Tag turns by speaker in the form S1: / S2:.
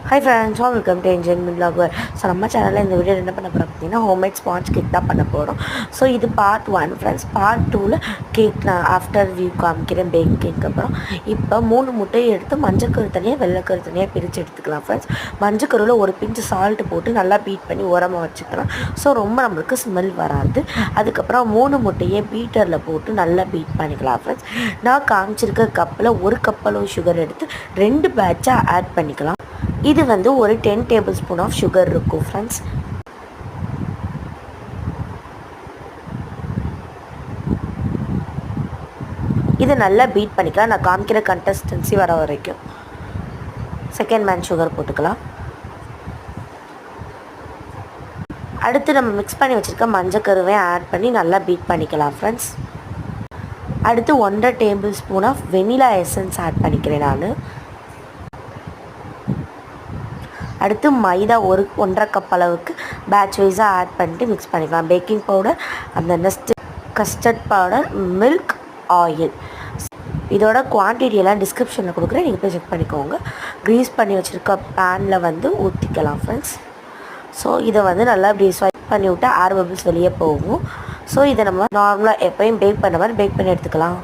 S1: Hi friends, welcome to enjoyment vlog. So நம்ம சேனலில் இந்த வீடியோ என்ன பண்ண போகிறோம் அப்படின்னா, ஹோம்மேட் ஸ்பாஞ்ச் கேக் தான் பண்ண போகிறோம். ஸோ இது பார்ட் 1 ஃப்ரெண்ட்ஸ். பார்ட் 2ல் கேக் நான் ஆஃப்டர் வியூ காமிக்கிறேன் பேக் கேக். அப்புறம் இப்போ 3 முட்டையை எடுத்து மஞ்சக்கரு தனியாக வெள்ளைக்கரு தனியாக பிரித்து எடுத்துக்கலாம் ஃப்ரெண்ட்ஸ். மஞ்சக்கருவில் ஒரு பிஞ்சு சால்ட்டு போட்டு நல்லா பீட் பண்ணி உரமாக வச்சுக்கலாம். ஸோ ரொம்ப நம்மளுக்கு ஸ்மெல் வராது. அதுக்கப்புறம் 3 முட்டையை பீட்டரில் போட்டு நல்லா பீட் பண்ணிக்கலாம் ஃப்ரெண்ட்ஸ். நான் காமிச்சிருக்க கப்பில் 1 கப் அளவு சுகர் எடுத்து 2 பேட்சாக ஆட் பண்ணிக்கலாம். இது வந்து ஒரு 10 டேபிள் ஸ்பூன் ஆஃப் சுகர் இருக்கும் ஃப்ரெண்ட்ஸ். இதை நல்லா பீட் பண்ணிக்கலாம். நான் காமிக்கிற கன்சிஸ்டன்சி வர வரைக்கும் செகண்ட் மேன் சுகர் போட்டுக்கலாம். அடுத்து நம்ம மிக்ஸ் பண்ணி வச்சுருக்க மஞ்சக்கருவை ஆட் பண்ணி நல்லா பீட் பண்ணிக்கலாம் ஃப்ரெண்ட்ஸ். அடுத்து 1.5 tablespoon of vanilla essence add பண்ணிக்கிறேன் நான். அடுத்து மைதா 1.5 கப் அளவுக்கு பேட்ச் வைஸாக ஆட் பண்ணிட்டு மிக்ஸ் பண்ணிக்கலாம். பேக்கிங் பவுடர், அந்த கஸ்டர்ட் பவுடர், மில்க், ஆயில். இதோட குவான்டிட்டியெல்லாம் டிஸ்கிரிப்ஷனில் கொடுக்குறேன், நீங்கள் போய் செக் பண்ணிக்கோங்க. க்ரீஸ் பண்ணி வச்சுருக்க பேனில் வந்து ஊற்றிக்கலாம் ஃப்ரெண்ட்ஸ். ஸோ இதை வந்து நல்லா இப்படி ஸ்வைப் பண்ணி விட்டால் ஏர் பபிள்ஸ் வெளியே போகும். ஸோ இதை நம்ம நார்மலாக எப்போயும் பேக் பண்ண மாதிரி பேக் பண்ணி எடுத்துக்கலாம்.